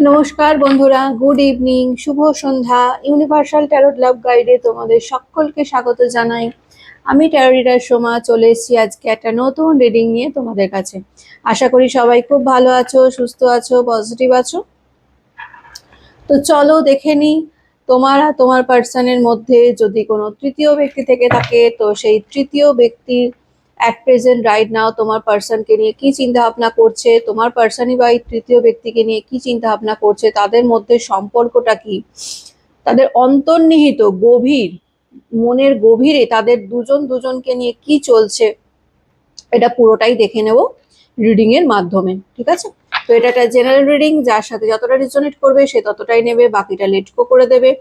নমস্কার বন্ধুরা, good evening, শুভ সন্ধ্যা। Universal tarot লাভ গাইডে তোমাদের সকলকে স্বাগত জানাই। আমি ট্যারো রিডার সোমা চলে এসেছি আজকে একটা নতুন রিডিং নিয়ে তোমাদের কাছে। আশা করি সবাই খুব ভালো আছো, সুস্থ আছো, পজিটিভ আছো। তো চলো দেখে নিই তোমার আর তোমার পার্সনের মধ্যে যদি কোনো তৃতীয় ব্যক্তি থেকে থাকে, তো সেই তৃতীয় ব্যক্তির অ্যাট প্রেজেন্ট রাইট নাও তোমার পার্সনকে নিয়ে কি চিন্তা ভাবনা করছে, তোমার পার্সনই বা এই তৃতীয় ব্যক্তিকে নিয়ে কি চিন্তা ভাবনা করছে, তাদের মধ্যে সম্পর্কটা কি, তাদের অন্তর্নিহিত গভীর মনের গভীরে তাদের দুজন দুজনকে নিয়ে কি চলছে, এটা পুরোটাই দেখে নেব রিডিং এর মাধ্যমে। ঠিক আছে, তো এটা একটা জেনারেল রিডিং, যার সাথে যতটা রিজনেট করবে সে ততটাই নেবে, বাকিটা লেট গো করে দেবে।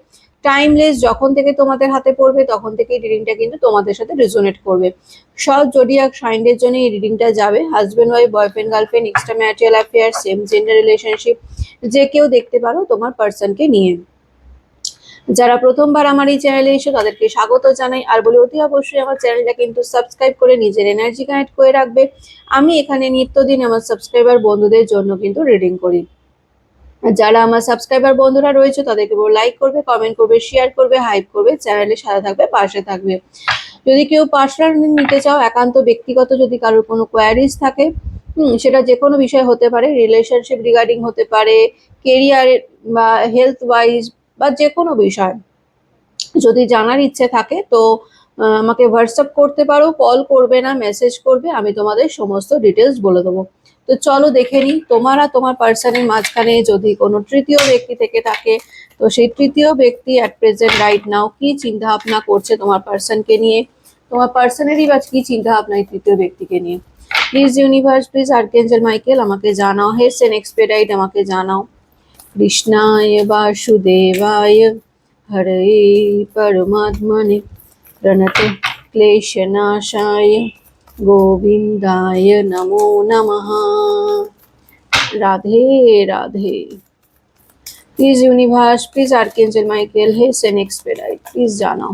টাইমলেস যখন থেকে তোমাদের হাতে পড়বে তখন থেকে রিডিংটা কিন্তু তোমাদের সাথে রিজনেট করবে। সব জোডিয়াক সাইনের জন্য এই রিডিংটা যাবে। Husband wife, boyfriend girlfriend, extra marital affair, same gender relationship, যে কেউ দেখতে পারো তোমার পার্সনকে নিয়ে। যারা প্রথমবার আমার এই চ্যানেলে এসে তাদেরকে স্বাগত জানাই, আর বলি অতি অবশ্যই আমার চ্যানেলটা কিন্তু সাবস্ক্রাইব করে নিজের এনার্জি কানেক্ট করে রাখবে। আমি এখানে নিত্যদিন আমার সাবস্ক্রাইবার বন্ধুদের জন্য কিন্তু রিডিং করি। যারা আমার সাবস্ক্রাইবার বন্ধুরা রয়েছে তাদেরকে লাইক করবে, কমেন্ট করবে, শেয়ার করবে, হাইপ করবে, চ্যানেলের সাথে থাকবে, পাশে থাকবে। যদি কেউ পার্সোনাল নিতে চাও, একান্ত ব্যক্তিগত যদি কারোর কোনো কোয়ারিজ থাকে, সেটা যে কোনো বিষয় হতে পারে, রিলেশনশিপ রিগার্ডিং হতে পারে, কেরিয়ার বা হেলথ ওয়াইজ বা যে কোনো বিষয় যদি জানার ইচ্ছে থাকে, তো আমাকে হোয়াটসঅ্যাপ করতে পারো, কল করবে না, মেসেজ করবে, আমি তোমাদের সমস্ত ডিটেলস বলে দেবো। তো চলো দেখে নিই তোমার আর তোমার পার্সনের মাঝখানে যদি কোনো তৃতীয় ব্যক্তি থেকে থাকে, তো সেই তৃতীয় ব্যক্তি অ্যাট প্রেজেন্ট রাইট নাও কি চিন্তা ভাবনা করছে তোমার পার্সনকে নিয়ে, তোমার পার্সনেরই বা কি চিন্তা ভাবনা এই তৃতীয় ব্যক্তিকে নিয়ে। Please universe, please archangel Michael আমাকে জানাও, হেস এন্ড এক্সপেডাইট আমাকে জানাও। কৃষ্ণায় বাসুদেবায় হরে परमात्मने प्रणत क्लेशनाशाय गोविंदाय नमो नमः। Radhe Radhe. Please universe, please archangel Michael, haste and expedite please জানাও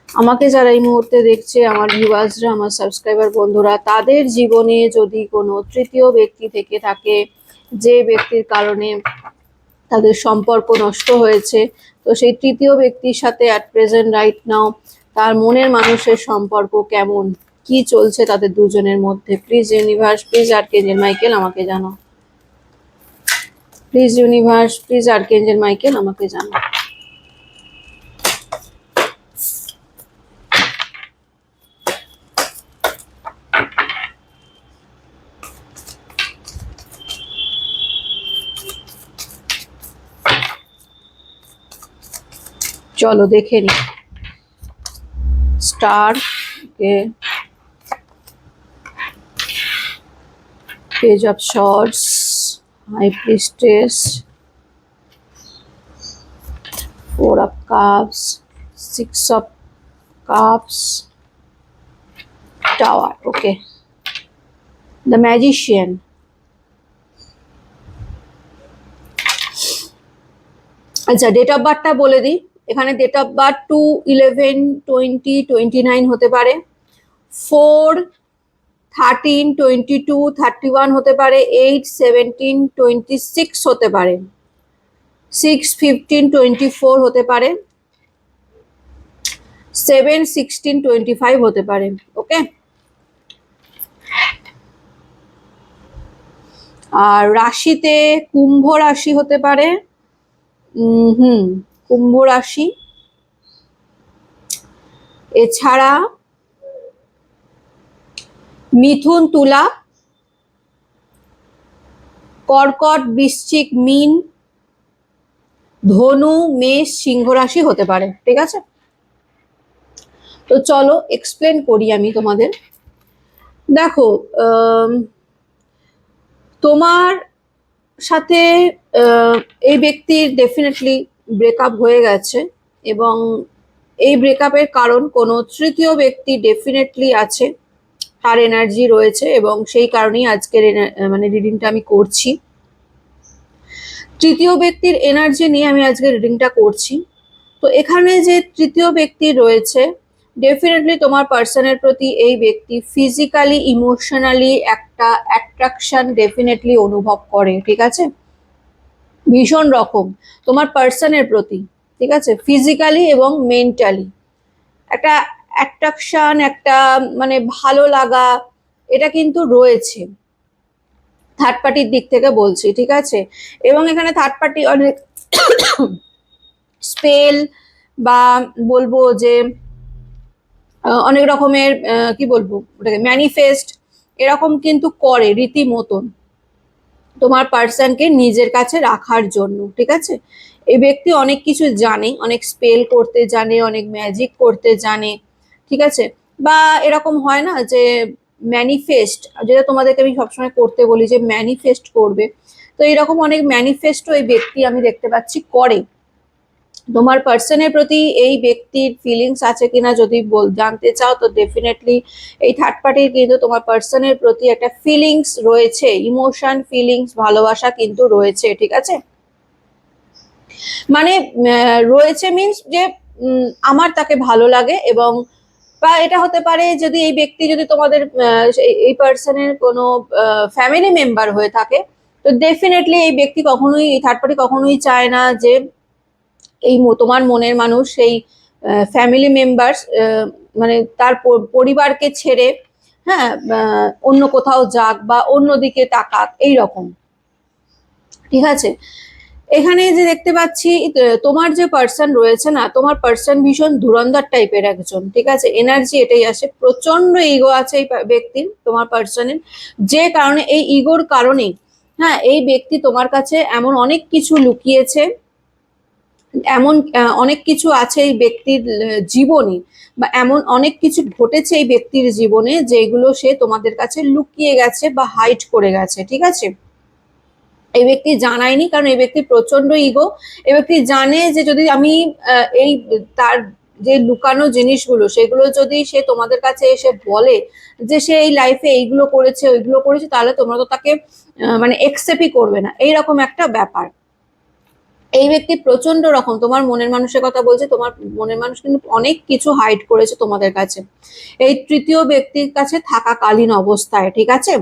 আমাকে যারা এই মুহূর্তে দেখছে, আমার ভিউয়ার্সরা, আমার সাবস্ক্রাইবার বন্ধুরা, তাদের জীবনে যদি কোনো তৃতীয় ব্যক্তি থেকে থাকে, যে ব্যক্তির কারণে তাদের সম্পর্ক নষ্ট হয়েছে, তো সেই তৃতীয় ব্যক্তির সাথে অ্যাট প্রেজেন্ট রাইট নাও তার মনের মানুষের সম্পর্ক কেমন, কি চলছে তাদের দুজনের মধ্যে। Please universe, please archangel Michael আমাকে জানাও। Please universe, please archangel Michael আমাকে জানাও। চলো দেখে নি। Star, page of swords, high priestess, four of cups, six of cups, tower. Okay, the magician. আচ্ছা, ডেট অফ বার্থটা বলে দিই। এখানে ডেট অফ বার্থ 2/11/20/29 হতে পারে, 4/13/22/31 হতে পারে, 8/17/26 হতে পারে, 6/15/24 হতে পারে, 7/16/25 হতে পারে। ওকে, আর রাশিতে কুম্ভ রাশি হতে পারে, কুম্ভ রাশি। এছাড়া মিথুন, তুলা, কর্কট, বৃশ্চিক, মীন, ধনু, মেষ, সিংহ রাশি হতে পারে। ঠিক আছে, তো চলো এক্সপ্লেন করি আমি তোমাদের। দেখো, তোমার সাথে এই ব্যক্তির ডেফিনেটলি ব্রেকআপ হয়ে গেছে, এবং এই ব্রেকআপের কারণ কোনো তৃতীয় ব্যক্তি ডেফিনেটলি আছে, তার এনার্জি রয়েছে, এবং সেই কারণেই আজকের মানে রিডিংটা আমি করছি। তৃতীয় ব্যক্তির এনার্জি নিয়ে আমি আজকে রিডিংটা করছি। তো এখানে যে তৃতীয় ব্যক্তি রয়েছে, ডেফিনেটলি তোমার পার্সনের প্রতি এই ব্যক্তি ফিজিক্যালি, ইমোশনালি একটা অ্যাট্রাকশন ডেফিনেটলি অনুভব করে। ঠিক আছে, ভীষণ রকম তোমার পার্সনের প্রতি, ঠিক আছে, ফিজিক্যালি এবং মেন্টালি একটা অ্যাট্রাকশন, একটা মানে ভালো লাগা, এটা কিন্তু রয়েছে থার্ড পার্টির দিক থেকে বলছি, ঠিক আছে। এবং এখানে থার্ড পার্টি অনেক স্পেল বা বলবো যে অনেক রকমের কি বলবো ওটাকে ম্যানিফেস্ট এরকম কিন্তু করে রীতিমতন তোমার পার্সনকে নিজের কাছে রাখার জন্য, ঠিক আছে। এই ব্যক্তি অনেক কিছু জানে, অনেক স্পেল করতে জানে, অনেক ম্যাজিক করতে জানে, ঠিক আছে। বা এরকম হয় না যে ম্যানিফেস্ট, যেটা তোমাদেরকে আমি সবসময় করতে বলি যে ম্যানিফেস্ট করবে, তো এরকম অনেক ম্যানিফেস্টও এই ব্যক্তি আমি দেখতে পাচ্ছি করে। তোমার পার্সনের প্রতি এই ব্যক্তির ফিলিংস আছে কিনা যদি জানতে চাও, তো ডেফিনেটলি এই থার্ড পার্টির কিন্তু তোমার পার্সনের প্রতি একটা ফিলিংস রয়েছে, ইমোশন, ফিলিংস, ভালোবাসা কিন্তু রয়েছে, ঠিক আছে। মানে রয়েছে মিন্স যে আমার তাকে ভালো লাগে, এবং বা এটা হতে পারে যদি এই ব্যক্তি যদি তোমাদের এই পার্সনের কোনো ফ্যামিলি মেম্বার হয়ে থাকে, তো ডেফিনেটলি এই ব্যক্তি কখনোই, এই থার্ড পার্টি কখনোই চায় না যে এই তোমার মনের মানুষ সেই ফ্যামিলি মেম্বার্স মানে তার পরিবারকে ছেড়ে, হ্যাঁ, অন্য কোথাও যাক বা অন্যদিকে তাকাক, এই রকম, ঠিক আছে। এখানে যে দেখতে পাচ্ছি তোমার যে পার্সন রয়েছে না, তোমার পার্সন ভীষণ ধুরন্ধর টাইপের একজন, ঠিক আছে, এনার্জি এটাই আসে, প্রচন্ড ইগো আছে এই ব্যক্তির, তোমার পার্সনের, যে কারণে এই ইগোর কারণে, হ্যাঁ, এই ব্যক্তি তোমার কাছে এমন অনেক কিছু লুকিয়েছে, এমন অনেক কিছু আছে এই ব্যক্তির জীবনে, বা এমন অনেক কিছু ঘটেছে এই ব্যক্তির জীবনে যেগুলো সে তোমাদের কাছে লুকিয়ে গেছে বা হাইড করে গেছে, ঠিক আছে। এই ব্যক্তি জানায়নি কারণ এই ব্যক্তি প্রচন্ড ইগো। এই ব্যক্তি জানে যে যদি আমি এই তার যে লুকানো জিনিসগুলো সেগুলো যদি সে তোমাদের কাছে এসে বলে যে সে এই লাইফে এইগুলো করেছে ওইগুলো করেছে, তাহলে তোমরা তো তাকে মানে একসেপ্টই করবে না, এইরকম একটা ব্যাপার। এই ব্যক্তি প্রচন্ড রকম তোমার মনের মানুষের কথা বলছে, তোমার মনের মানুষ কিন্তু অনেক কিছু হাইড করেছে তোমাদের কাছে এই তৃতীয় ব্যক্তির কাছে থাকাকালীন অবস্থায়, ঠিক আছে।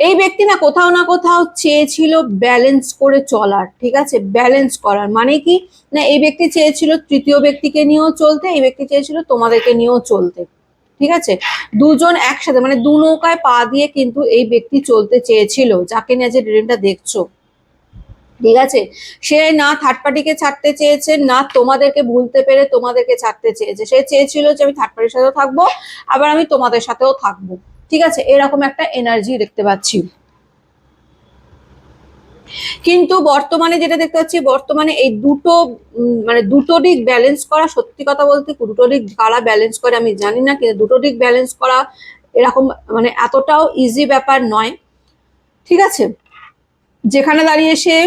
এই ব্যক্তি না কোথাও না কোথাও চেয়েছিল ব্যালেন্স করে চলার, ঠিক আছে, ব্যালেন্স করার মানে কি না, এই ব্যক্তি চেয়েছিল তৃতীয় ব্যক্তিকে নিয়েও চলতে, এই ব্যক্তি চেয়েছিল তোমাদেরকে নিয়েও চলতে, ঠিক আছে। দুজন একসাথে মানে দু নৌকায় পা দিয়ে কিন্তু এই ব্যক্তি চলতে চেয়েছিল, যাকে নিয়ে যে রিলেশনটা দেখছো, ঠিক আছে। সে না থার্ড পার্টিকে ছাড়তে চেয়েছে, না তোমাদেরকে ভুলতে পেরে তোমাদেরকে ছাড়তে চেয়েছে, সে চেয়েছিল যে আমি থার্ড পার্টির সাথেও থাকবো, আবার আমি তোমাদের সাথেও থাকবো, ঠিক আছে, এরকম একটা এনার্জি দেখতে পাচ্ছি। কিন্তু বর্তমানে যেটা দেখতে পাচ্ছি, বর্তমানে এই দুটো মানে দুটো দিক ব্যালেন্স করা, সত্যি কথা বলতে দুটো দিক কারা ব্যালেন্স করে আমি জানি না, কিন্তু দুটো দিক ব্যালেন্স করা এরকম মানে এতটাও ইজি ব্যাপার নয়, ঠিক আছে। যেখানে দাঁড়িয়ে সে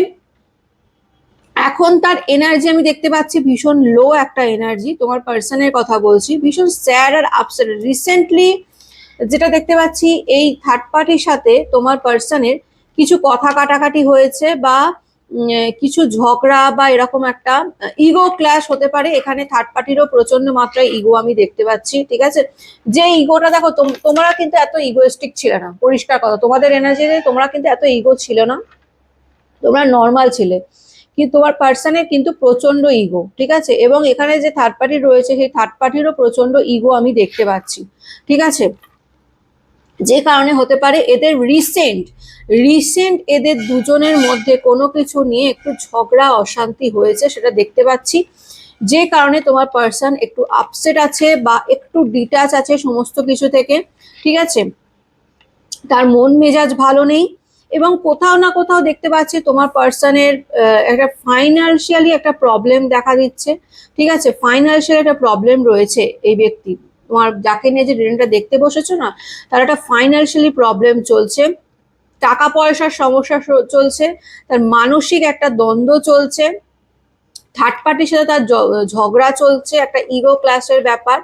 এখন তার এনার্জি আমি দেখতে পাচ্ছি ভীষণ লো একটা এনার্জি, তোমার পার্সনের কথা বলছি, ভীষণ স্যাড আর আপসেট রিসেন্টলি। যেটা দেখতে পাচ্ছি এই থার্ড পার্টির সাথে তোমার পার্সনের কিছু কথা কাটাকাটি হয়েছে, বা কিছু ঝগড়া বা এরকম একটা ইগো ক্ল্যাশ হতে পারে, এখানে থার্ড পার্টিরও প্রচন্ড মাত্রায় ইগো আমি দেখতে পাচ্ছি, ঠিক আছে। যে ইগোটা দেখো তোমরা কিন্তু এত ইগোয়েস্টিক ছিল না, পরিষ্কার কথা, তোমাদের এনার্জিতে তোমরা কিন্তু এত ইগো ছিল না, তোমরা নর্মাল ছিলে, কিন্তু তোমার পার্সনের কিন্তু প্রচন্ড ইগো, ঠিক আছে। এবং এখানে যে থার্ড পার্টি রয়েছে সেই থার্ড পার্টিরও প্রচন্ড ইগো আমি দেখতে পাচ্ছি, ঠিক আছে। যে কারণে হতে পারে এদের রিসেন্ট রিসেন্ট এদের দুজনের মধ্যে কোনো কিছু নিয়ে একটু ঝগড়া অশান্তি হয়েছে, সেটা দেখতে পাচ্ছি, যে কারণে তোমার পার্সন একটু আপসেট আছে বা একটু ডিটাচ আছে সমস্ত কিছু থেকে, ঠিক আছে। তার মন মেজাজ ভালো নেই, এবং কোথাও না কোথাও দেখতে পাচ্ছি তোমার পার্সনের একটা ফাইন্যান্সিয়ালি একটা প্রবলেম দেখা দিচ্ছে, ঠিক আছে, ফাইন্যান্সিয়াল একটা প্রবলেম রয়েছে এই ব্যক্তি, তোমার যাকে নিয়ে যে রিলেশনটা দেখতে বসেছো না, তার একটা ফাইন্যান্সিয়ালি প্রবলেম চলছে, টাকা পয়সার সমস্যা চলছে, তার মানসিক একটা দ্বন্দ্ব চলছে, থার্ড পার্টির সাথে তার ঝগড়া চলছে, একটা ইগো ক্লাসের ব্যাপার,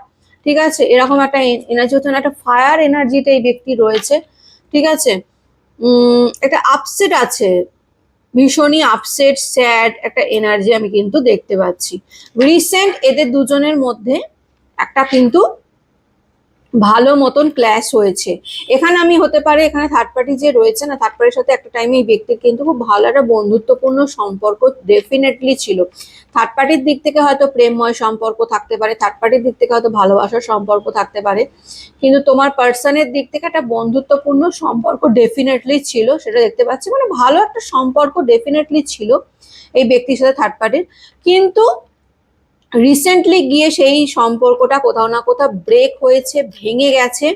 ঠিক আছে, এরকম একটা এনার্জি হচ্ছে না, একটা ফায়ার এনার্জিতে এই ব্যক্তি রয়েছে, ঠিক আছে। একটা আপসেট আছে, ভীষণই আপসেট স্যাড একটা এনার্জি আমি কিন্তু দেখতে পাচ্ছি। রিসেন্ট এদের দুজনের মধ্যে একটা কিন্তু ভালো মতন ক্ল্যাশ হয়েছে। এখানে আমি হতে পারে এখানে থার্ড পার্টি যে রয়েছে না, থার্ড পার্টির সাথে একটা টাইমে এই ব্যক্তির কিন্তু খুব ভালো একটা বন্ধুত্বপূর্ণ সম্পর্ক ডেফিনেটলি ছিল। থার্ড পার্টির দিক থেকে হয়তো প্রেমময় সম্পর্ক থাকতে পারে, থার্ড পার্টির দিক থেকে হয়তো ভালোবাসার সম্পর্ক থাকতে পারে, কিন্তু তোমার পার্সনের দিক থেকে একটা বন্ধুত্বপূর্ণ সম্পর্ক ডেফিনেটলি ছিল, সেটা দেখতে পাচ্ছি। মানে ভালো একটা সম্পর্ক ডেফিনেটলি ছিল এই ব্যক্তির সাথে থার্ড পার্টির। কিন্তু রিসেন্টলি গিয়ে সেই সম্পর্কটা কোথাও না কোথাও ব্রেক হয়েছে, ভেঙে গেছে।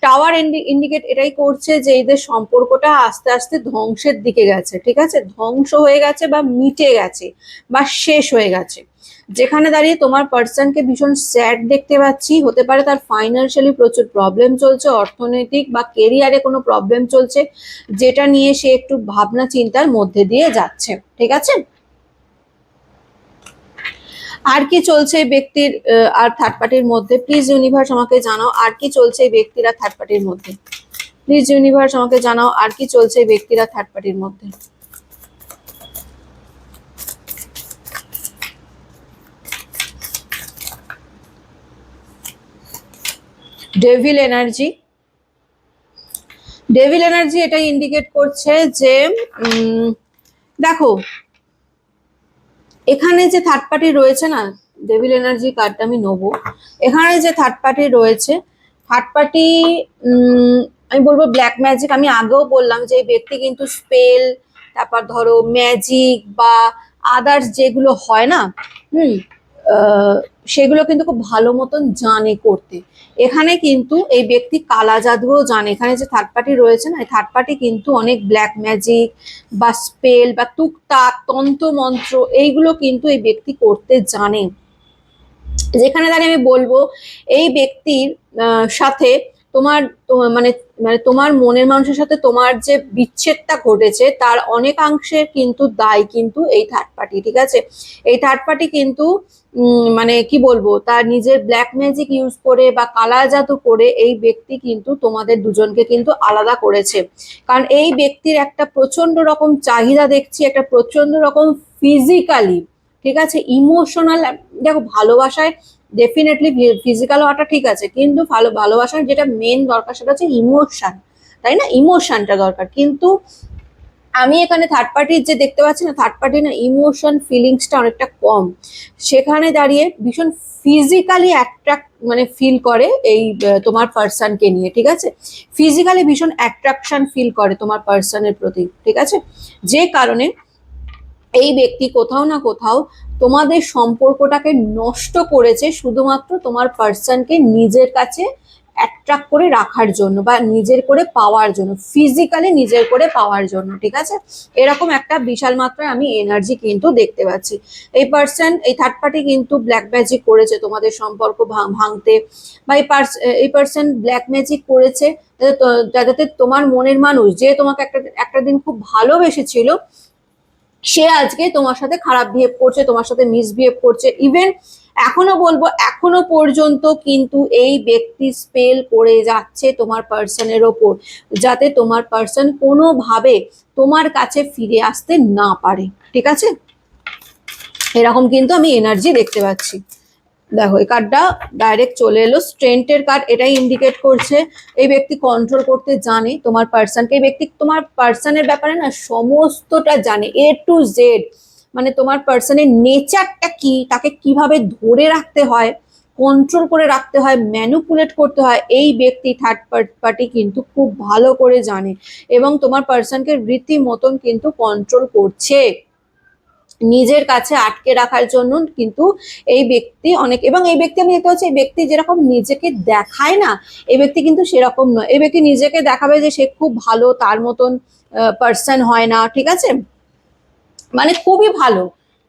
টাওয়ার ইন্ডিকেট এটাই করছে যে এদের সম্পর্কটা আস্তে আস্তে ধ্বংসের দিকে গেছে, ঠিক আছে, ধ্বংস হয়ে গেছে বা মিটে গেছে বা শেষ হয়ে গেছে। যেখানে দাঁড়িয়ে তোমার পার্সনকে ভীষণ স্যাড দেখতে পাচ্ছি। হতে পারে তার ফাইন্যান্সিয়ালি প্রচুর প্রবলেম চলছে, অর্থনৈতিক বা কেরিয়ারে কোনো প্রবলেম চলছে, যেটা নিয়ে সে একটু ভাবনা চিন্তার মধ্যে দিয়ে যাচ্ছে, ঠিক আছে। আর কি চলছে এই ব্যক্তির আর থার্ড পার্টির মধ্যে? প্লিজ ইউনিভার্স আমাকে জানাও আর কি চলছে এই ব্যক্তির আর থার্ড পার্টির মধ্যে। প্লিজ ইউনিভার্স আমাকে জানাও আর কি চলছে এই ব্যক্তির আর থার্ড পার্টির মধ্যে। ডেভিল এনার্জি, ডেভিল এনার্জি এটাই ইন্ডিকেট করছে যে দেখো এখানে যে থার্ড পার্টি রয়েছে না, ডেভিল এনার্জি কার্ডটা আমি নেবো। এখানে যে থার্ড পার্টি রয়েছে, থার্ড পার্টি আমি বলবো ব্ল্যাক ম্যাজিক। আমি আগেও বললাম যে এই ব্যক্তি কিন্তু স্পেল, তারপর ধরো ম্যাজিক বা আদার্স যেগুলো হয় না, হুম, সেগুলো কিন্তু খুব ভালো মতন জানে করতে। এখানে কিন্তু এই ব্যক্তি কালা জাদুও জানে। এখানে যে থার্ড পার্টি রয়েছে না, এই থার্ড পার্টি কিন্তু অনেক ব্ল্যাক ম্যাজিক বা স্পেল বা তুকতাক তন্ত্র মন্ত্র এইগুলো কিন্তু এই ব্যক্তি করতে জানে। যেখানে দাঁড়িয়ে আমি বলবো এই ব্যক্তির সাথে তোমার মানে মানে তোমার মনের মানুষের সাথে তোমার যে বিচ্ছেদটা ঘটেছে তার অনেকাংশের কিন্তু দায় কিন্তু এই থার্ড পার্টি, ঠিক আছে। এই থার্ড পার্টি কিন্তু মানে কি বলবো, তার নিজের ব্ল্যাক ম্যাজিক ইউজ করে বা কালা জাদু করে এই ব্যক্তি কিন্তু তোমাদের দুজনকে কিন্তু আলাদা করেছে। কারণ এই ব্যক্তির একটা প্রচন্ড রকম চাহিদা দেখছি, একটা প্রচন্ড রকম ফিজিক্যালি, ঠিক আছে, ইমোশনাল। দেখো ভালোবাসায় ডেফিনেটলি ফিজিক্যাল হওয়াটা ঠিক আছে, কিন্তু ভালোবাসার যেটা মেন দরকার সেটা হচ্ছে ইমোশন, তাই না? ইমোশনটা দরকার। কিন্তু আমি এখানে থার্ড পার্টির যে দেখতে পাচ্ছি না, থার্ড পার্টি না ইমোশন ফিলিংসটা অনেকটা কম। সেখানে দাঁড়িয়ে ভীষণ ফিজিক্যালি অ্যাট্রাক্ট মানে ফিল করে এই তোমার পার্সনকে নিয়ে, ঠিক আছে। ফিজিক্যালি ভীষণ অ্যাট্রাকশন ফিল করে তোমার পার্সনের প্রতি, ঠিক আছে। যে কারণে এই ব্যক্তি কোথাও না কোথাও তোমাদের সম্পর্কটাকে নষ্ট করেছে শুধুমাত্র তোমার পার্সনকে নিজের কাছে অ্যাট্রাক্ট করে রাখার জন্য বা নিজের করে পাওয়ার জন্য, ফিজিক্যালি নিজের করে পাওয়ার জন্য, ঠিক আছে। এরকম একটা বিশাল মাত্রায় আমি এনার্জি কিন্তু দেখতে পাচ্ছি। এই পার্সন, এই থার্ড পার্টি কিন্তু ব্ল্যাক ম্যাজিক করেছে তোমাদের সম্পর্ক ভাঙতে, বা এই পার্সন ব্ল্যাক ম্যাজিক করেছে যাতে তোমার মনের মানুষ যে তোমাকে একটা দিন খুব ভালোবেসেছিল সে আজকে তোমার সাথে খারাপ বিহেভ করছে, তোমার সাথে মিসবিহেভ করছে। ইভেন এখনো বলবো এখনো পর্যন্ত কিন্তু এই ব্যক্তি স্পেল করে যাচ্ছে তোমার পার্সনের ওপর, যাতে তোমার পার্সন কোনোভাবে তোমার কাছে ফিরে আসতে না পারে, ঠিক আছে। এরকম কিন্তু আমি এনার্জি দেখতে পাচ্ছি। দেখো এই কার্ডটা ডাইরেক্ট চলে এলো, স্ট্রেন্থের কার্ড। এটাই ইন্ডিকেট করছে এই ব্যক্তি কন্ট্রোল করতে জানে তোমার পার্সনকে। এই ব্যক্তি তোমার পার্সনের ব্যাপারে না সমস্তটা জানে, এ টু জেড। মানে তোমার পার্সনের নেচারটা কি, তাকে কিভাবে ধরে রাখতে হয়, কন্ট্রোল করে রাখতে হয়, ম্যানুপুলেট করতে হয়, এই ব্যক্তি থার্ড পার্টি কিন্তু খুব ভালো করে জানে এবং তোমার পার্সনকে রীতিমতন কিন্তু কন্ট্রোল করছে নিজের কাছে আটকে রাখার জন্য। কিন্তু এই ব্যক্তি অনেক, এবং এই ব্যক্তি আমি দেখতে পাচ্ছি এই ব্যক্তি যেরকম নিজেকে দেখায় না, এই ব্যক্তি কিন্তু সেরকম নয়। এই ব্যক্তি নিজেকে দেখাবে যে সে খুব ভালো, তার মতন পার্সন হয় না, ঠিক আছে। মানে খুবই ভালো,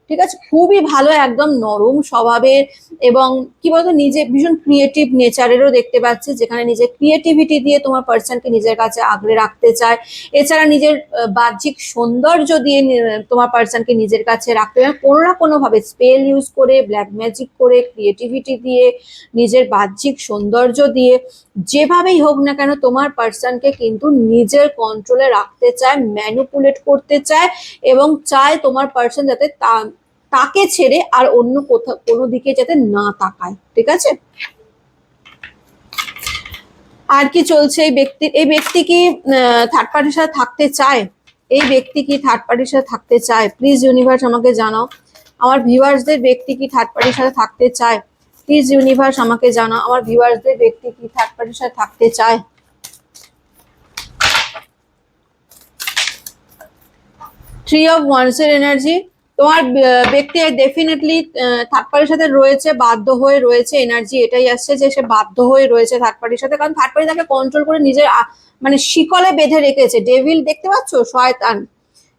ঠিক আছে, খুবই ভালো, একদম নরম স্বভাবের এবং কি বলতো নিজে ভীষণ ক্রিয়েটিভ নেচারেরও দেখতে পাচ্ছি, যেখানে নিজের ক্রিয়েটিভিটি দিয়ে তোমার পার্সনকে নিজের কাছে আগলে রাখতে চায়। এছাড়া নিজের বাহ্যিক সৌন্দর্য দিয়ে তোমার পার্সনকে নিজের কাছে রাখতে চায়, কোনো না কোনো ভাবে স্পেল ইউজ করে, ব্ল্যাক ম্যাজিক করে, ক্রিয়েটিভিটি দিয়ে, নিজের বাহ্যিক সৌন্দর্য দিয়ে, যেভাবেই হোক না কেন তোমার পার্সনকে কিন্তু নিজের কন্ট্রোলে রাখতে চায়, ম্যানুপুলেট করতে চায় এবং চায় তোমার পার্সন যাতে তাকে ছেড়ে আর অন্য কোথাও কোনো দিকে যাতে না তাকায়, ঠিক আছে। আর কি চলছে এই ব্যক্তি কি থার্ড পার্টির সাথে থাকতে চায়? এই ব্যক্তি কি থার্ড পার্টির সাথে থাকতে চায়? প্লিজ ইউনিভার্স আমাকে জানাও। আমার ভিউয়ার্সদের ব্যক্তি কি থার্ড পার্টির সাথে থাকতে চায়? প্লিজ ইউনিভার্স আমাকে জানাও। আমার ভিউয়ার্সদের ব্যক্তি কি থার্ড পার্টির সাথে থাকতে চায়? থ্রি অফ ওয়ান্স এর এনার্জি। তোমার ব্যক্তি ডেফিনেটলি থার্ড পার্টির সাথে রয়েছে, বাধ্য হয়ে রয়েছে। এনার্জি এটাই আসছে যে সে বাধ্য হয়ে রয়েছে থার্ড পার্টির সাথে, কারণ থার্ড পার্টি তাকে কন্ট্রোল করে নিজের মানে শিকলে বেঁধে রেখেছে। ডেভিল দেখতে পাচ্ছ, শয়তান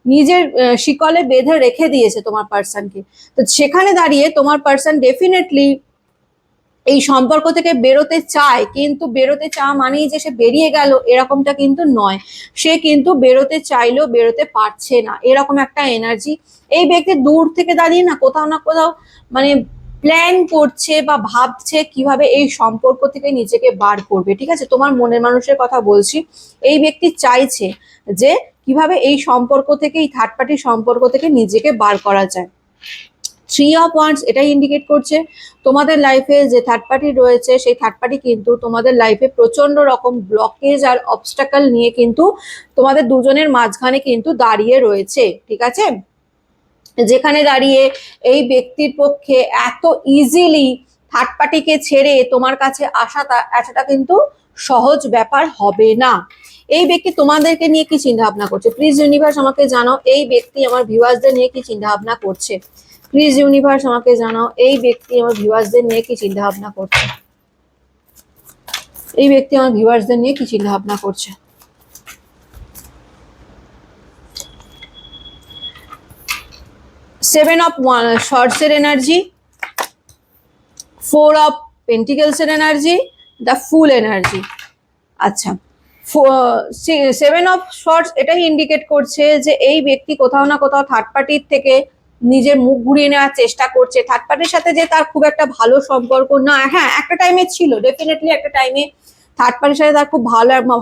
নিজের শিকলে বেঁধে রেখে দিয়েছে তোমার পার্সনকে। তো সেখানে দাঁড়িয়ে তোমার পার্সন ডেফিনেটলি এই সম্পর্ক থেকে বেরোতে চায়, কিন্তু বেরোতে চাওয়া মানেই যে সে বেরিয়ে গেল এরকমটা কিন্তু নয়। সে কিন্তু বেরোতে চাইলেও বেরোতে পারছে না, এরকম একটা এনার্জি। এই ব্যক্তি দূর থেকে দাঁড়িয়ে না কোথাও মানে প্ল্যান করছে বা ভাবছে কিভাবে এই সম্পর্ক থেকে নিজেকে বার করবে। ঠিক আছে, তোমার মনের মানুষের কথা বলছি। এই ব্যক্তি চাইছে যে কিভাবে এই সম্পর্ক থেকে, এই থার্ড পার্টির সম্পর্ক থেকে নিজেকে বার করা যায়। থ্রি অফ ওয়ান্স এটাই ইন্ডিকেট করছে তোমাদের লাইফে যে থার্ড পার্টি রয়েছে, সেই থার্ড পার্টি কিন্তু তোমাদের লাইফে প্রচন্ড রকম ব্লকেজ আর অবস্টাকল নিয়ে কিন্তু তোমাদের দুজনের মাঝখানে কিন্তু দাঁড়িয়ে রয়েছে। ঠিক আছে, যেখানে দাঁড়িয়ে এই ব্যক্তির পক্ষে এত ইজিলি থার্ড পার্টিকে ছেড়ে তোমার কাছে আসাটা কিন্তু সহজ ব্যাপার হবে না। এই ব্যক্তি তোমাদেরকে নিয়ে কি চিন্তা ভাবনা করছে? প্লিজ ইউনিভার্স আমাকে জানাও। এই ব্যক্তি আমার ভিউয়ার্সদের নিয়ে কি চিন্তা ভাবনা করছে? প্লিজ ইউনিভার্স আমাকে জানাও। এই ব্যক্তি আমার ভিউয়ার্সদের নিয়ে কি চিন্তা ভাবনা করছে? এই ব্যক্তি আমার ভিউয়ার্সদের নিয়ে কি চিন্তা ভাবনা করছে? সেভেন অফ শর্টস এর এনার্জি, ফোর অফ পেন্টিকেলস এর এনার্জি, দ্য ফুল এনার্জি। আচ্ছা, সেভেন অফ শর্টস এটাই ইন্ডিকেট করছে যে এই ব্যক্তি কোথাও না কোথাও থার্ড পার্টির থেকে নিজের মুখ ঘুরিয়ে নেওয়ার চেষ্টা করছে। থার্ড পার্টির সাথে যে তার খুব একটা ভালো সম্পর্ক না, হ্যাঁ একটা টাইমে ছিল, ডেফিনেটলি একটা টাইমে থার্ড পার্টির সাথে তার খুব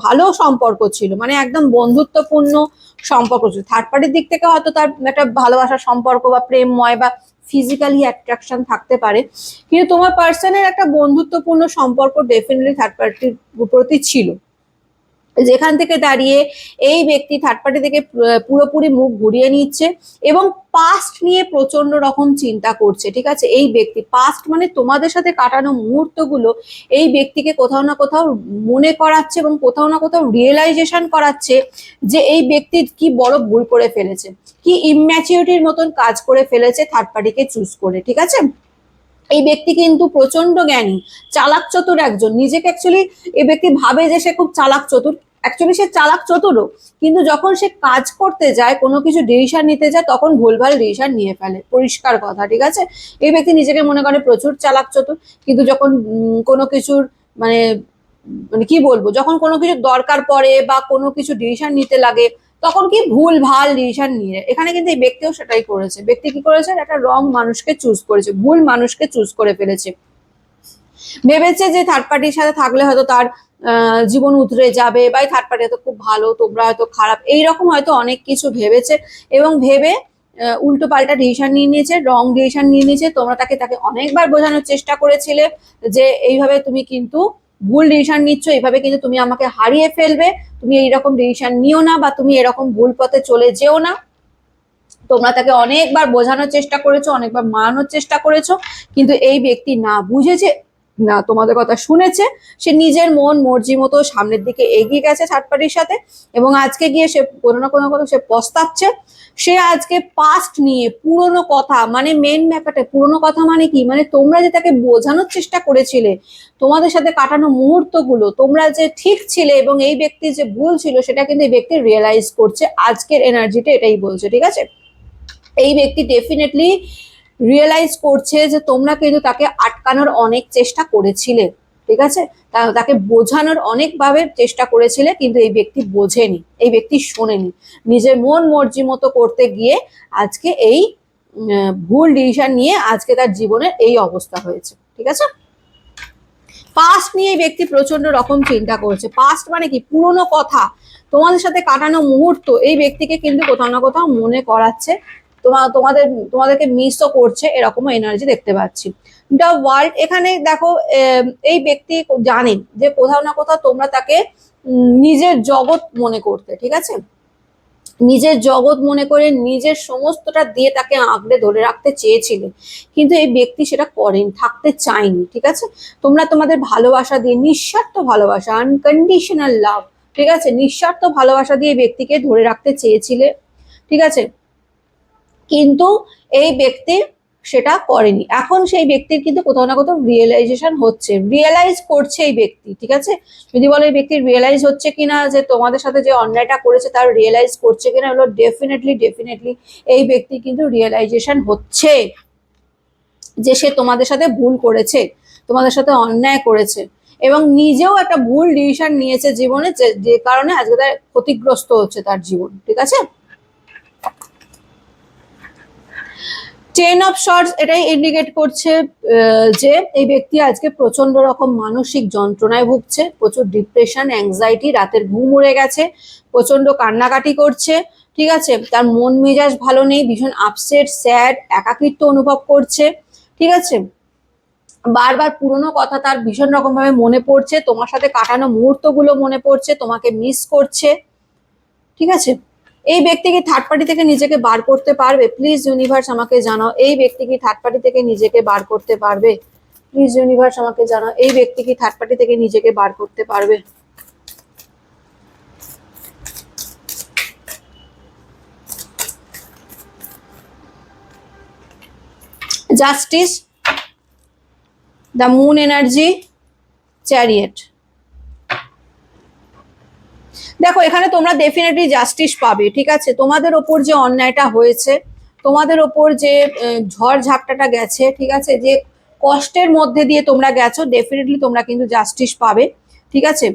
ভালো সম্পর্ক ছিল, মানে একদম বন্ধুত্বপূর্ণ সম্পর্ক ছিল। থার্ড পার্টির দিক থেকে হয়তো তার একটা ভালোবাসার সম্পর্ক বা প্রেমময় বা ফিজিক্যালি অ্যাট্রাকশন থাকতে পারে, কিন্তু তোমার পার্সনের একটা বন্ধুত্বপূর্ণ সম্পর্ক ডেফিনেটলি থার্ড পার্টির প্রতি ছিল। যেখান থেকে দাঁড়িয়ে এই ব্যক্তি থার্ড পার্টি থেকে পুরোপুরি মুখ ঘুরিয়ে নিচ্ছে এবং পাস্ট নিয়ে প্রচন্ড রকম চিন্তা করছে। ঠিক আছে, এই ব্যক্তি পাস্ট মানে তোমাদের সাথে কাটানো মুহূর্তগুলো এই ব্যক্তিকে কোথাও না কোথাও মনে করাচ্ছে এবং কোথাও না কোথাও রিয়েলাইজেশন করাচ্ছে যে এই ব্যক্তি কি বড় ভুল করে ফেলেছে, কি ইম্যাচিউরিটির মতন কাজ করে ফেলেছে থার্ড পার্টিকে চুজ করে। ঠিক আছে, এই ব্যক্তি কিন্তু প্রচন্ড জ্ঞানী, চালাক চতুর একজন। নিজেকে অ্যাকচুয়ালি এই ব্যক্তি ভাবে যে সে খুব চালাক চতুর, অ্যাকচুয়ালি সে চালাক চতুরও, কিন্তু যখন সে কাজ করতে যায়, কোনো কিছু ডিসিশন নিতে যায়, তখন ভুলভাল ডিসিশন নিয়ে ফেলে, পরিষ্কার কথা। ঠিক আছে, এই ব্যক্তি নিজেকে মনে করে প্রচুর চালাক চতুর, কিন্তু যখন কোনো কিছুর মানে মানে কি বলবো, যখন কোনো কিছু দরকার পড়ে বা কোনো কিছু ডিসিশন নিতে লাগে, তখন কি ভুল ভাল ডিসিশন নিয়ে। এখানে কিন্তু এই ব্যক্তিও সেটাই করেছে। ব্যক্তি কি করেছে, একটা রং মানুষকে চুজ করেছে, ভুল মানুষকে চুজ করে ফেলেছে। ভেবেছে যে থার্ড পার্টির সাথে থাকলে হয়তো তার জীবন উতরে যাবে, বা থার্ড পার্টি হয়তো খুব ভালো, তোমরা হয়তো খারাপ, এইরকম হয়তো অনেক কিছু ভেবেছে এবং ভেবে উল্টো পাল্টা ডিসিশন নিয়ে নিয়েছে, রং ডিসিশন নিয়ে নিয়েছে। তোমরা তাকে অনেকবার বোঝানোর চেষ্টা করেছিলে যে এইভাবে তুমি কিন্তু ভুল ডিসিশন নিচ্ছ, এইভাবে কিন্তু তুমি আমাকে হারিয়ে ফেলবে, তুমি এইরকম ডিসিশন নিও না, বা তুমি এরকম ভুল পথে চলে যেও না। তোমরা তাকে অনেকবার বোঝানোর চেষ্টা করেছো, অনেকবার মানানোর চেষ্টা করেছো, কিন্তু এই ব্যক্তি না বুঝেছে, না তোমাদের কথা শুনেছে। সে নিজের মন মর্জি মতো সামনের দিকে এগিয়ে গেছে থার্ড পার্টির সাথে, এবং আজকে গিয়ে সে কোনো না কোনো কথা সে পস্তাচ্ছে। সে আজকে পাস্ট নিয়ে পুরনো কথা, মানে মেন ব্যাপারটা পুরনো কথা মানে কি, মানে তোমরা যে তাকে বোঝানোর চেষ্টা করেছিলে, তোমাদের সাথে কাটানো মুহূর্তগুলো, তোমরা যে ঠিক ছিলে এবং এই ব্যক্তির যে ভুল ছিল, সেটা কিন্তু এই ব্যক্তি রিয়েলাইজ করছে। আজকের এনার্জিটা এটাই বলছে। ঠিক আছে, এই ব্যক্তি ডেফিনেটলি রিয়েলাইজ করছে যে তোমরা কিন্তু তাকে আটকানোর অনেক চেষ্টা করেছিলে। ঠিক আছে, তাকে বোঝানোর অনেকভাবে চেষ্টা করেছিলে, কিন্তু এই ব্যক্তি বোঝেনি, এই ব্যক্তি শোনেনি। নিজের মন মর্জি মতো করতে গিয়ে আজকে এই ভুল ডিসিশন নিয়ে আজকে তার জীবনের এই অবস্থা হয়েছে। ঠিক আছে, পাস্ট নিয়ে এই ব্যক্তি প্রচন্ড রকম চিন্তা করছে। পাস্ট মানে কি, পুরনো কথা, তোমাদের সাথে কাটানো মুহূর্ত এই ব্যক্তিকে কিন্তু কোথাও না কোথাও মনে করাচ্ছে, তোমাদেরকে মিসও করছে, এরকমও এনার্জি দেখতে পাচ্ছি। দ্য ওয়ার্ল্ড, এখানে দেখো এই ব্যক্তি জানেন যে কোথাও না কোথাও তোমরা তাকে নিজের জগৎ মনে করতে, ঠিক আছে, নিজের জগৎ মনে করে নিজের সমস্তটা দিয়ে তাকে আঁকড়ে ধরে রাখতে চেয়েছিলে, কিন্তু এই ব্যক্তি সেটা করেন, থাকতে চায়নি, ঠিক আছে। তোমরা তোমাদের ভালোবাসা দিয়ে, নিঃস্বার্থ ভালোবাসা, আনকন্ডিশনাল লাভ, ঠিক আছে, নিঃস্বার্থ ভালোবাসা দিয়ে ব্যক্তিকে ধরে রাখতে চেয়েছিলে, ঠিক আছে, কিন্তু এই ব্যক্তি সেটা করেনি। এখন সেই ব্যক্তির কিন্তু কোথাও না কোথাও রিয়েলাইজেশন হচ্ছে, রিয়েলাইজ করছে এই ব্যক্তি, ঠিক আছে। যদি বলো এই ব্যক্তির রিয়েলাইজ হচ্ছে কিনা যে তোমাদের সাথে যে অন্যায়টা করেছে তার রিয়েলাইজ করছে কিনা, হলো ডেফিনেটলি ডেফিনেটলি এই ব্যক্তি কিন্তু রিয়েলাইজেশন হচ্ছে যে সে তোমাদের সাথে ভুল করেছে, তোমাদের সাথে অন্যায় করেছে, এবং নিজেও একটা ভুল ডিসিশন নিয়েছে জীবনে, যে কারণে আজকে তার ক্ষতিগ্রস্ত হচ্ছে তার জীবন, ঠিক আছে। টেন অফ শর্টস এটাই ইন্ডিকেট করছে যে এই ব্যক্তি আজকে প্রচন্ড রকম মানসিক যন্ত্রণায় ভুগছে, প্রচুর ডিপ্রেশন, অ্যাংজাইটি, রাতের ঘুম উড়ে গেছে, প্রচন্ড কান্নাকাটি করছে, ঠিক আছে, তার মন মেজাজ ভালো নেই, ভীষণ আপসেট, স্যাড, একাকিত্ব অনুভব করছে, ঠিক আছে, বারবার পুরনো কথা তার ভীষণ রকম ভাবে মনে পড়ছে, তোমার সাথে কাটানো মুহূর্তগুলো মনে পড়ছে, তোমাকে মিস করছে, ঠিক আছে। এই ব্যক্তি কি থার্ড পার্টি থেকে নিজেকে বার করতে পারবে? প্লিজ ইউনিভার্স আমাকে জানাও, এই ব্যক্তি কি থার্ড পার্টি থেকে নিজেকে বার করতে পারবে? প্লিজ ইউনিভার্স আমাকে জানাও, এই ব্যক্তি কি থার্ড পার্টি থেকে নিজেকে বার করতে পারবে? Justice, the moon energy, chariot. দেখো এখানে তোমরা ডেফিনেটলি জাস্টিস পাবে, ঠিক আছে, তোমাদের ওপর যে অন্যায়টা হয়েছে, তোমাদের ওপর যে ঝড় ঝাপটাটা গেছে, ঠিক আছে, যে কষ্টের মধ্যে দিয়ে তোমরা গেছো, ডেফিনেটলি তোমরা কিন্তু জাস্টিস পাবে, ঠিক আছে,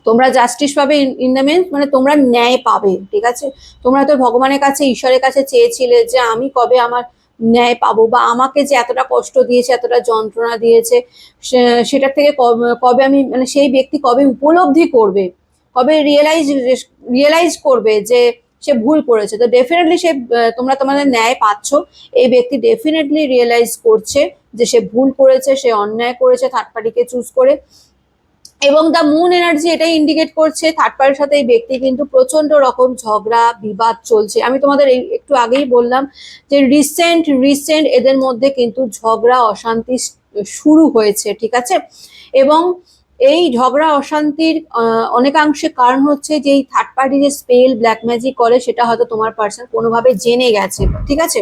তোমরা জাস্টিস পাবে ইন দ্য মিনস মানে তোমরা ন্যায় পাবে, ঠিক আছে। তোমরা তো ভগবানের কাছে, ঈশ্বরের কাছে চেয়েছিলে যে আমি কবে আমার ন্যায় পাবো, বা আমাকে যে এতটা কষ্ট দিয়েছে, এতটা যন্ত্রণা দিয়েছে, সেটার থেকে কবে আমি, মানে সেই ব্যক্তি কবে উপলব্ধি করবে, কবে রিয়েলাইজ করবে যে সে ভুল করেছে। তো ডেফিনেটলি সে তোমরা তোমাদের ন্যায় পাচ্ছ, এই ব্যক্তি ডেফিনেটলি রিয়েলাইজ করছে যে সে ভুল করেছে, সে অন্যায় করেছে থার্ড পার্টিকে চুজ করে। এবং দ্য মুন এনার্জি এটাই ইন্ডিকেট করছে থার্ড পার্টির সাথে এই ব্যক্তি কিন্তু প্রচন্ড রকম ঝগড়া বিবাদ চলছে। আমি তোমাদের এই একটু আগেই বললাম যে রিসেন্ট এদের মধ্যে কিন্তু ঝগড়া অশান্তি শুরু হয়েছে, ঠিক আছে, এবং এই ঝগড়া অশান্তির অনেকাংশে কারণ হচ্ছে যে এই থার্ড পার্টি যে স্পেল ব্ল্যাক ম্যাজিক করে সেটা হয়তো তোমার পার্সন কোনোভাবে জেনে গেছে, ঠিক আছে,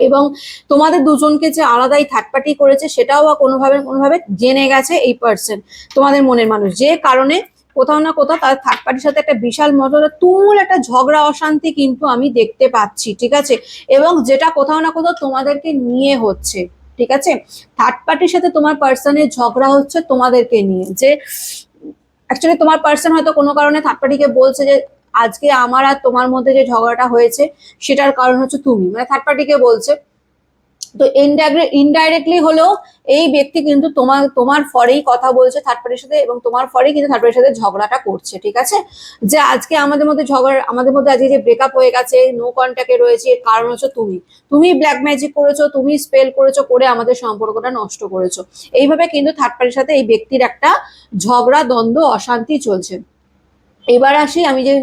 এবং তোমাদের দুজনকে যে আলাদাই থার্ড পার্টি করেছে সেটাও কোনোভাবে জেনে গেছে এই পার্সন, তোমাদের মনের মানুষ, যে কারণে কোথাও না কোথাও তার থার্ড পার্টির সাথে একটা বিশাল মতো তুমুল একটা ঝগড়া অশান্তি কিন্তু আমি দেখতে পাচ্ছি, ঠিক আছে, এবং যেটা কোথাও না কোথাও তোমাদেরকে নিয়ে হচ্ছে, ঠিক আছে। থার্ড পার্টির সাথে তোমার পার্সনের ঝগড়া হচ্ছে তোমাদেরকে নিয়ে, যে অ্যাকচুয়ালি তোমার পার্সন হয়তো কোনো কারণে থার্ড পার্টিকে বলছে যে আজকে আমার আর তোমার মধ্যে যে ঝগড়াটা হয়েছে সেটার কারণ হচ্ছে তুমি, মানে থার্ড পার্টিকে বলছে। তো ইনডাইরেক্টলি হলেও এই ব্যক্তি কিন্তু তোমার ফরেই কথা বলছে থার্ড পার্টির সাথে, এবং তোমার ফরেই কিন্তু থার্ড পার্টির সাথে ঝগড়াটা করছে, ঠিক আছে, যে আজকে আমাদের মধ্যে আজকে যে ব্রেকআপ হয়ে গেছে, নো কন্ট্যাক্টে রয়েছে, এর কারণ হচ্ছে তুমি ব্ল্যাক ম্যাজিক করেছো, তুমি স্পেল করেছো, করে আমাদের সম্পর্কটা নষ্ট করেছো। এইভাবে কিন্তু থার্ড পার্টির সাথে এই ব্যক্তির একটা ঝগড়া, দ্বন্দ্ব, অশান্তি চলছে। এবার আসি, আমি যে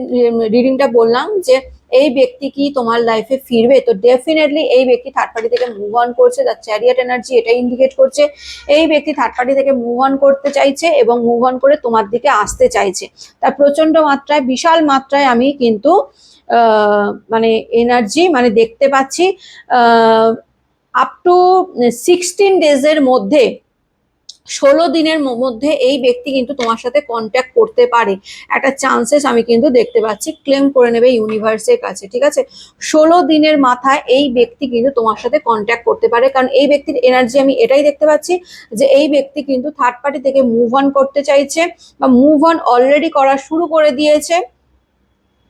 রিডিংটা বললাম যে এই ব্যক্তি কি তোমার লাইফে ফিরবে, তো ডেফিনেটলি এই ব্যক্তি থার্ড পার্টি থেকে মুভ অন করছে, দ্য চ্যারিয়েট এনার্জি এটা ইন্ডিকেট করছে এই ব্যক্তি থার্ড পার্টি থেকে মুভ অন করতে চাইছে এবং মুভ অন করে তোমার দিকে আসতে চাইছে। তার প্রচন্ড মাত্রায়, বিশাল মাত্রায় আমি কিন্তু মানে এনার্জি মানে দেখতে পাচ্ছি, আপ টু 16 ডেজের মধ্যে, 16 দিনের মধ্যে এই ব্যক্তি কিন্তু তোমার সাথে কন্ট্যাক্ট করতে পারে, একটা চান্সেস আমি কিন্তু দেখতে পাচ্ছি, ক্লেম করে নেবে ইউনিভার্সের কাছে, ঠিক আছে। 16 দিনের মাথায় এই ব্যক্তি কিন্তু তোমার সাথে কন্ট্যাক্ট করতে পারে, কারণ এই ব্যক্তির এনার্জি আমি এটাই দেখতে পাচ্ছি যে এই ব্যক্তি কিন্তু থার্ড পার্টি থেকে মুভ অন করতে চাইছে, বা মুভ অন অলরেডি করা শুরু করে দিয়েছে,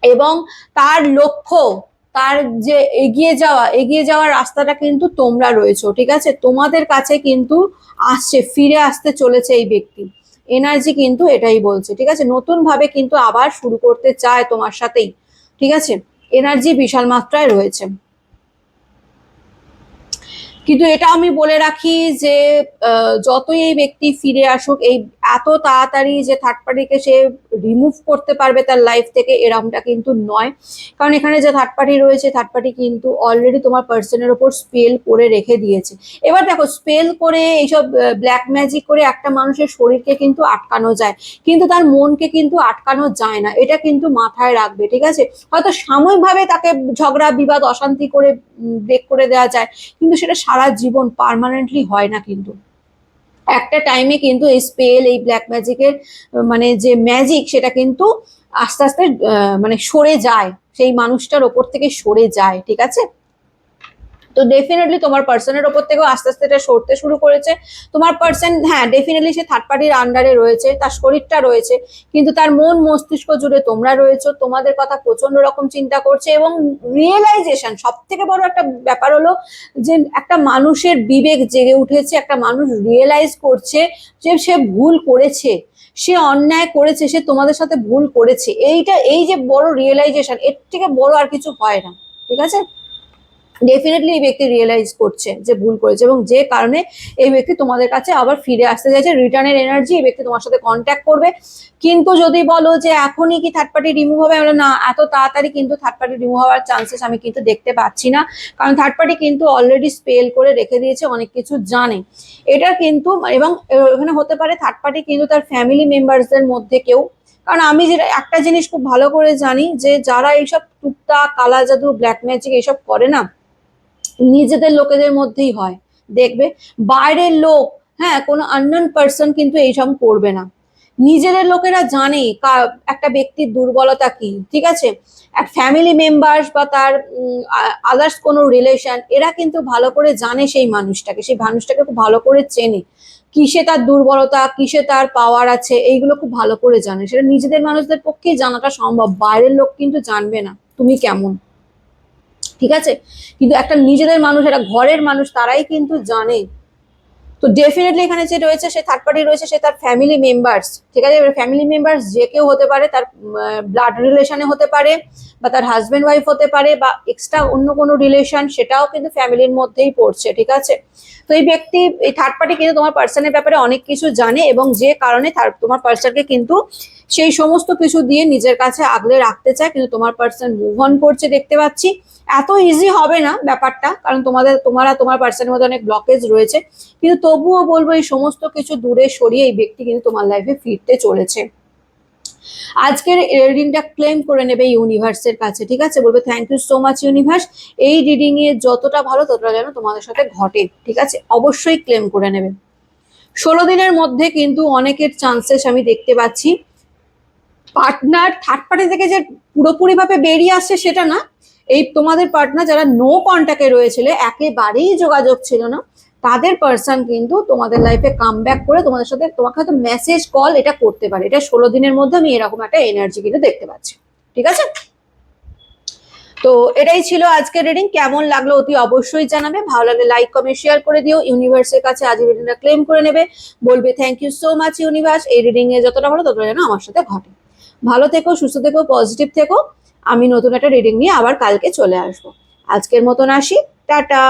এবং তার লক্ষ্য, তার যে এগিয়ে যাওয়ার রাস্তাটা কিন্তু তোমরা রয়েছো, ঠিক আছে, তোমাদের কাছে কিন্তু ফিরে আসতে চলেছে এই ব্যক্তি, এনার্জি কিন্তু এটাই বলছে, ঠিক আছে, নতুন ভাবে কিন্তু আবার শুরু করতে চায় তোমার সাথেই, ঠিক আছে, এনার্জি বিশাল মাত্রায় রয়েছে। কিন্তু এটা আমি বলে রাখি যে যতই এই ব্যক্তি ফিরে আসুক, এই এত তাড়াতাড়ি যে থার্ড পার্টিকে সে রিমুভ করতে পারবে তার লাইফ থেকে, এরমটা কিন্তু নয়। কারণ এখানে যে থার্ড পার্টি রয়েছে, থার্ড পার্টি কিন্তু অলরেডি তোমার পার্সনের ওপর স্পেল করে রেখে দিয়েছে। এবার দেখো, স্পেল করে এইসব ব্ল্যাক ম্যাজিক করে একটা মানুষের শরীরকে কিন্তু আটকানো যায়, কিন্তু তার মনকে কিন্তু আটকানো যায় না, এটা কিন্তু মাথায় রাখবে, ঠিক আছে? হয়তো সাময়িকভাবে তাকে ঝগড়া বিবাদ অশান্তি করে ব্রেক করে দেওয়া যায়, কিন্তু সেটা সারা জীবন পার্মানেন্টলি হয় না। কিন্তু একটা টাইমে কিন্তু এই স্পেল, এই ব্ল্যাক ম্যাজিকের মানে যে ম্যাজিক, সেটা কিন্তু আস্তে আস্তে মানে সরে যায়, সেই মানুষটার ওপর থেকে সরে যায়, ঠিক আছে? তো ডেফিনেটলি তোমার পার্সনের ওপর থেকেও আস্তে আস্তে এটা সরতে শুরু করেছে। তোমার পার্সন, হ্যাঁ ডেফিনেটলি সে থার্ড পার্টির আন্ডারে রয়েছে, তার শরীরটা রয়েছে, কিন্তু তার মন মস্তিষ্ক জুড়ে তোমরা রয়েছো, তোমাদের কথা প্রচন্ড রকম চিন্তা করছে। এবং রিয়েলাইজেশন, সব থেকে বড় একটা ব্যাপার হলো যে একটা মানুষের বিবেক জেগে উঠেছে, একটা মানুষ রিয়েলাইজ করছে যে সে ভুল করেছে, সে অন্যায় করেছে, সে তোমাদের সাথে ভুল করেছে। এইটা, এই যে বড় রিয়েলাইজেশন, এর থেকে বড় আর কিছু হয় না, ঠিক আছে? ডেফিনেটলি এই ব্যক্তি রিয়েলাইজ করছে যে ভুল করেছে, এবং যে কারণে এই ব্যক্তি তোমাদের কাছে আবার ফিরে আসতে চাইছে, রিটার্নের এনার্জি, এই ব্যক্তি তোমার সাথে কন্ট্যাক্ট করবে। কিন্তু যদি বলো যে এখনই কি থার্ড পার্টি রিমুভ হবে, না, এত তাড়াতাড়ি কিন্তু থার্ড পার্টি রিমুভ হওয়ার চান্সেস আমি কিন্তু দেখতে পাচ্ছি না। কারণ থার্ড পার্টি কিন্তু অলরেডি স্পেল করে রেখে দিয়েছে, অনেক কিছু জানে এটা কিন্তু। এবং এখানে হতে পারে থার্ড পার্টি কিন্তু তার ফ্যামিলি মেম্বারসদের মধ্যে কেউ। কারণ আমি যেটা একটা জিনিস খুব ভালো করে জানি, যে যারা এইসব টুকটাক কালা জাদু ব্ল্যাক ম্যাজিক এইসব করে না, নিজেদের লোকেদের মধ্যেই হয়, দেখবে। বাইরের লোক, হ্যাঁ, কোনো আননোন পার্সন কিন্তু এইসব করবে না। নিজেদের লোকেরা জানে একটা ব্যক্তির দুর্বলতা কি, ঠিক আছে? এক ফ্যামিলি মেম্বার্স বা তার আদার্স কোনো রিলেশন, এরা কিন্তু ভালো করে জানে সেই মানুষটাকে খুব ভালো করে চেনে, কিসে তার দুর্বলতা, কিসে তার পাওয়ার আছে, এইগুলো খুব ভালো করে জানে। সেটা নিজেদের মানুষদের পক্ষেই জানাটা সম্ভব, বাইরের লোক কিন্তু জানবে না তুমি কেমন, ঠিক আছে? কিন্তু একটা নিজেদের মানুষ, একটা ঘরের মানুষ, তারাই কিন্তু জানে। তো ডেফিনেটলি এখানে যে রয়েছে, সে থার্ড পার্টি রয়েছে, সে তার ফ্যামিলি মেম্বার্স, ঠিক আছে? এবার ফ্যামিলি মেম্বার্স যে কেউ হতে পারে, তার ব্লাড রিলেশনে হতে পারে, বা তার হাজবেন্ড ওয়াইফ হতে পারে, বা এক্সট্রা অন্য কোনো রিলেশন, সেটাও কিন্তু ফ্যামিলির মধ্যেই পড়ছে, ঠিক আছে? তো এই ব্যক্তি, এই থার্ড পার্টি কিন্তু তোমার পার্সনের ব্যাপারে অনেক কিছু জানে, এবং যে কারণে তোমার পার্সনকে কিন্তু সেই সমস্ত কিছু দিয়ে নিজের কাছে আগলে রাখতে চায়, কিন্তু তোমার পার্সন মুভ অন করছে দেখতে পাচ্ছি। এত ইজি হবে না ব্যাপারটা, কারণ তোমার পার্সনের মধ্যে অনেক ব্লকেজ রয়েছে, কিন্তু তবুও বলবো এই সমস্ত কিছু দূরে সরিয়ে এই ব্যক্তি কিন্তু তোমার লাইফে ফিরতে চলেছে। আজকের রিডিংটা ক্লেম করে নেবে ইউনিভার্সের কাছে, ঠিক আছে? বলবে thank you so much universe, এই রিডিং এ যতটা ভালো ততটা যেন তোমাদের সাথে ঘটে, ঠিক আছে? অবশ্যই ক্লেম করে নেবে। 16 দিনের মধ্যে কিন্তু অনেকের চান্সেস আমি দেখতে পাচ্ছি। পার্টনার থার্ড পার্টি থেকে যে পুরোপুরি ভাবে বেরিয়ে আসছে সেটা না, এই তোমাদের পার্টনার যারা নো কন্ট্যাক্টে রয়েছিল, একেবারেই যোগাযোগ ছিল না, তাদের পার্সন কিন্তু তোমাদের লাইফে কাম ব্যাক করে তোমাদের সাথে, তোমাকে হয়তো মেসেজ কল এটা করতে পারে। এটা 16 দিনের মধ্যে আমি এরকম একটা এনার্জি কিন্তু দেখতে পাচ্ছি, ঠিক আছে? তো এটাই ছিল আজকের রিডিং। কেমন লাগলো অতি অবশ্যই জানাবে, ভালো লাগলে লাইক কমেন্ট শেয়ার করে দিও। ইউনিভার্সের কাছে আজ রিডিংটা ক্লেম করে নেবে, বলবে thank you so much universe, এই রিডিং এ যতটা ভালো ততটা যেন আমার সাথে ঘটে। ভালো থেকো, সুস্থ থেকো, পজিটিভ থেকো। আমি নতুন একটা রিডিং নিয়ে আবার কালকে চলে আসবো। আজকের মতন আসি, টাটা।